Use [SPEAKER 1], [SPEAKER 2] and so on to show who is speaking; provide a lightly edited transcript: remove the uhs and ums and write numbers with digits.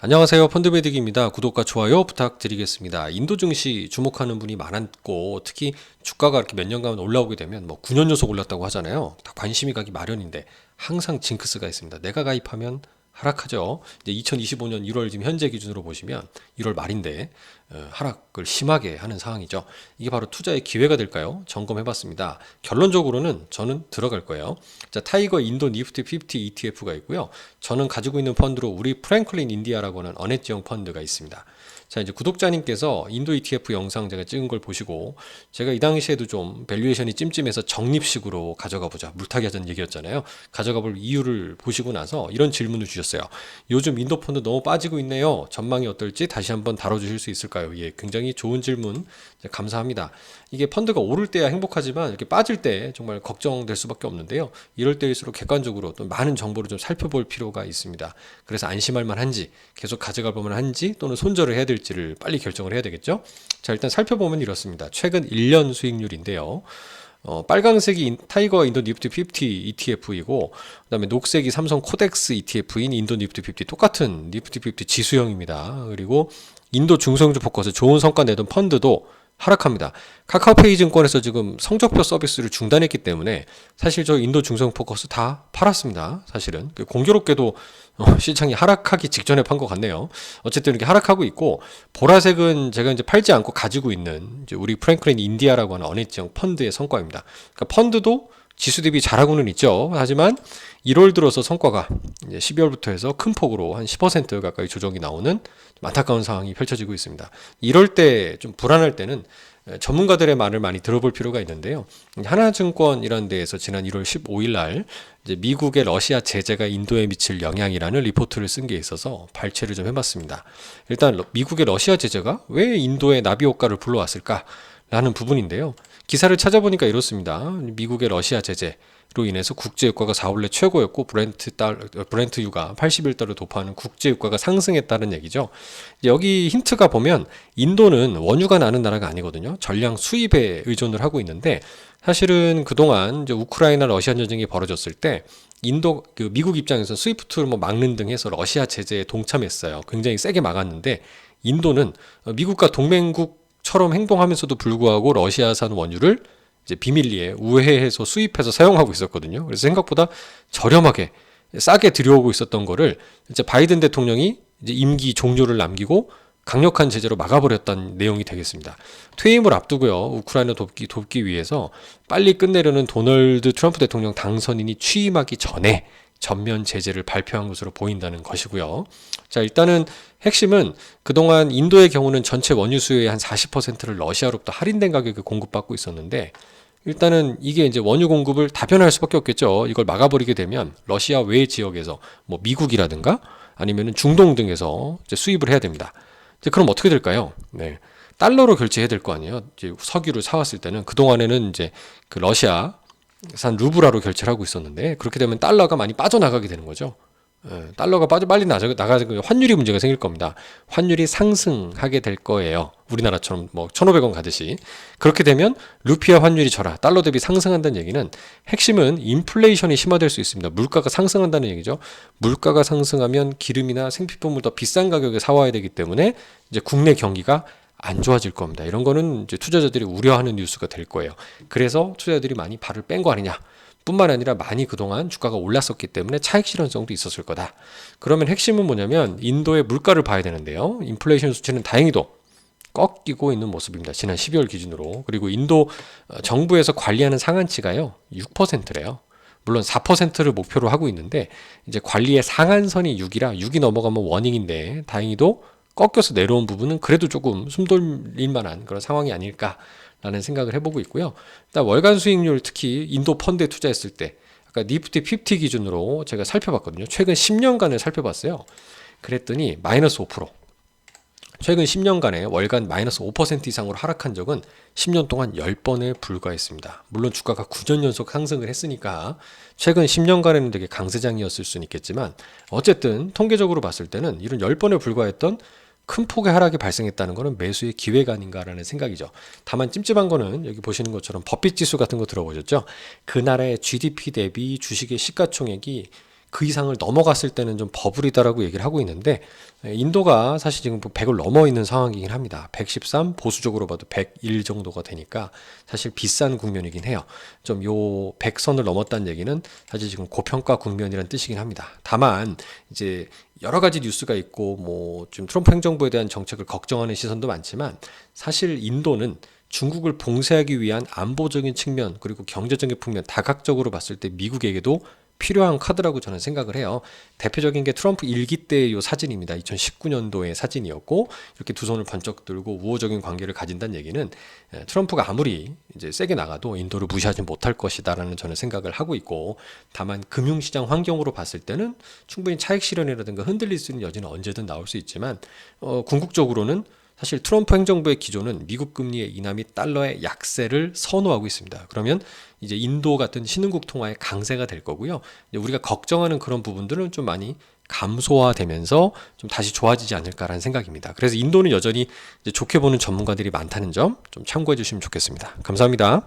[SPEAKER 1] 안녕하세요. 펀드매직입니다. 구독과 좋아요 부탁드리겠습니다. 인도 증시 주목하는 분이 많았고 특히 주가가 이렇게 몇 년간 올라오게 되면 뭐 9년 연속 올랐다고 하잖아요. 다 관심이 가기 마련인데 항상 징크스가 있습니다. 내가 가입하면 하락하죠. 이제 2025년 1월 지금 현재 기준으로 보시면 1월 말인데 하락을 심하게 하는 상황이죠. 이게 바로 투자의 기회가 될까요? 점검해봤습니다. 결론적으로는 저는 들어갈 거예요. 자, 타이거 인도 니프티 50 ETF가 있고요. 저는 가지고 있는 펀드로 우리 프랭클린 인디아라고 하는 언해지형 펀드가 있습니다. 자, 이제 구독자님께서 인도 ETF 영상 제가 찍은 걸 보시고 제가 이 당시에도 좀 밸류에이션이 찜찜해서 적립식으로 가져가 보자. 물타기 하자는 얘기였잖아요. 가져가 볼 이유를 보시고 나서 이런 질문을 주셨어요. 요즘 인도 펀드 너무 빠지고 있네요. 전망이 어떨지 다시 한번 다뤄주실 수 있을까요? 예, 굉장히 좋은 질문 감사합니다. 이게 펀드가 오를 때야 행복하지만 이렇게 빠질 때 정말 걱정될 수밖에 없는데요. 이럴 때일수록 객관적으로 또 많은 정보를 좀 살펴볼 필요가 있습니다. 그래서 안심할 만한지 계속 가져갈 만한지 또는 손절을 해야 될지를 빨리 결정을 해야 되겠죠. 자, 일단 살펴보면 이렇습니다. 최근 1년 수익률인데요. 빨강색이 타이거 인도 니프티 50 ETF이고 그다음에 녹색이 삼성 코덱스 ETF인 인도 니프티 50 똑같은 니프티 50 지수형입니다. 그리고 인도 중소형주 포커스 좋은 성과 내던 펀드도 하락합니다. 카카오페이 증권에서 지금 성적표 서비스를 중단했기 때문에 사실 저 인도 중소형 포커스 다 팔았습니다. 사실은 공교롭게도 시장이 하락하기 직전에 판 것 같네요. 어쨌든 이렇게 하락하고 있고 보라색은 제가 이제 팔지 않고 가지고 있는 이제 우리 프랭클린 인디아라고 하는 언해지형 펀드의 성과입니다. 그러니까 펀드도 지수 대비 잘하고는 있죠. 하지만 1월 들어서 성과가 이제 12월부터 해서 큰 폭으로 한 10% 가까이 조정이 나오는 안타까운 상황이 펼쳐지고 있습니다. 이럴 때 좀 불안할 때는 전문가들의 말을 많이 들어볼 필요가 있는데요. 하나증권이라는 데에서 지난 1월 15일 날 이제 미국의 러시아 제재가 인도에 미칠 영향이라는 리포트를 쓴 게 있어서 발췌를 좀 해봤습니다. 일단 미국의 러시아 제재가 왜 인도에 나비 효과를 불러왔을까라는 부분인데요. 기사를 찾아보니까 이렇습니다. 미국의 러시아 제재로 인해서 국제유가가 4월 내 최고였고 브렌트유가 81달러 도파하는 국제유가가 상승했다는 얘기죠. 여기 힌트가 보면 인도는 원유가 나는 나라가 아니거든요. 전량 수입에 의존을 하고 있는데 사실은 그동안 이제 우크라이나 러시아 전쟁이 벌어졌을 때 미국 입장에서 스위프트를 뭐 막는 등 해서 러시아 제재에 동참했어요. 굉장히 세게 막았는데 인도는 미국과 동맹국처럼 행동하면서도 불구하고 러시아산 원유를 이제 비밀리에 우회해서 수입해서 사용하고 있었거든요. 그래서 생각보다 저렴하게 싸게 들여오고 있었던 거를 이제 바이든 대통령이 이제 임기 종료를 남기고 강력한 제재로 막아버렸다는 내용이 되겠습니다. 퇴임을 앞두고요. 우크라이나 돕기 위해서 빨리 끝내려는 도널드 트럼프 대통령 당선인이 취임하기 전에 전면 제재를 발표한 것으로 보인다는 것이고요. 자, 일단은 핵심은 그동안 인도의 경우는 전체 원유 수요의 한 40%를 러시아로부터 할인된 가격에 공급받고 있었는데 일단은 이게 이제 원유 공급을 다변할 수밖에 없겠죠. 이걸 막아버리게 되면 러시아 외 지역에서 뭐 미국이라든가 아니면은 중동 등에서 이제 수입을 해야 됩니다. 이제 그럼 어떻게 될까요? 네. 달러로 결제해야 될 거 아니에요. 이제 석유를 사왔을 때는 그동안에는 이제 그 러시아산 루블화로 결제를 하고 있었는데 그렇게 되면 달러가 많이 빠져나가게 되는 거죠. 달러가 빨리 나가는 환율이 문제가 생길 겁니다. 환율이 상승하게 될 거예요. 우리나라처럼 뭐 1,500원 가듯이. 그렇게 되면 루피아 환율이 달러 대비 상승한다는 얘기는 핵심은 인플레이션이 심화될 수 있습니다. 물가가 상승한다는 얘기죠. 물가가 상승하면 기름이나 생필품을 더 비싼 가격에 사와야 되기 때문에 이제 국내 경기가 안 좋아질 겁니다. 이런 거는 이제 투자자들이 우려하는 뉴스가 될 거예요. 그래서 투자자들이 많이 발을 뺀 거 아니냐. 뿐만 아니라 많이 그동안 주가가 올랐었기 때문에 차익 실현성도 있었을 거다. 그러면 핵심은 뭐냐면 인도의 물가를 봐야 되는데요. 인플레이션 수치는 다행히도 꺾이고 있는 모습입니다. 지난 12월 기준으로. 그리고 인도 정부에서 관리하는 상한치가요. 6%래요. 물론 4%를 목표로 하고 있는데 이제 관리의 상한선이 6이라 6이 넘어가면 워닝인데 다행히도 꺾여서 내려온 부분은 그래도 조금 숨 돌릴 만한 그런 상황이 아닐까라는 생각을 해보고 있고요. 일단 월간 수익률 특히 인도 펀드에 투자했을 때 아까 니프티 50 기준으로 제가 살펴봤거든요. 최근 10년간을 살펴봤어요. 그랬더니 마이너스 5%. 최근 10년간에 월간 마이너스 5% 이상으로 하락한 적은 10년 동안 10번에 불과했습니다. 물론 주가가 9년 연속 상승을 했으니까 최근 10년간에는 되게 강세장이었을 수는 있겠지만 어쨌든 통계적으로 봤을 때는 이런 10번에 불과했던 큰 폭의 하락이 발생했다는 것은 매수의 기회가 아닌가라는 생각이죠. 다만 찜찜한 거는 여기 보시는 것처럼 버핏 지수 같은 거 들어보셨죠? 그 나라의 GDP 대비 주식의 시가총액이 그 이상을 넘어갔을 때는 좀 버블이다라고 얘기를 하고 있는데 인도가 사실 지금 100을 넘어 있는 상황이긴 합니다. 113 보수적으로 봐도 101 정도가 되니까 사실 비싼 국면이긴 해요. 좀 요 100선을 넘었다는 얘기는 사실 지금 고평가 국면이라는 뜻이긴 합니다. 다만 이제 여러 가지 뉴스가 있고 뭐 좀 트럼프 행정부에 대한 정책을 걱정하는 시선도 많지만 사실 인도는 중국을 봉쇄하기 위한 안보적인 측면 그리고 경제적인 측면 다각적으로 봤을 때 미국에게도 필요한 카드라고 저는 생각을 해요. 대표적인 게 트럼프 일기 때의 요 사진입니다. 2019년도의 사진이었고 이렇게 두 손을 번쩍 들고 우호적인 관계를 가진다는 얘기는 트럼프가 아무리 이제 세게 나가도 인도를 무시하지 못할 것이다라는 저는 생각을 하고 있고 다만 금융시장 환경으로 봤을 때는 충분히 차익 실현이라든가 흔들릴 수 있는 여지는 언제든 나올 수 있지만 궁극적으로는 사실 트럼프 행정부의 기조는 미국 금리의 인하 및 달러의 약세를 선호하고 있습니다. 그러면 이제 인도 같은 신흥국 통화의 강세가 될 거고요. 이제 우리가 걱정하는 그런 부분들은 좀 많이 감소화되면서 좀 다시 좋아지지 않을까라는 생각입니다. 그래서 인도는 여전히 이제 좋게 보는 전문가들이 많다는 점 좀 참고해 주시면 좋겠습니다. 감사합니다.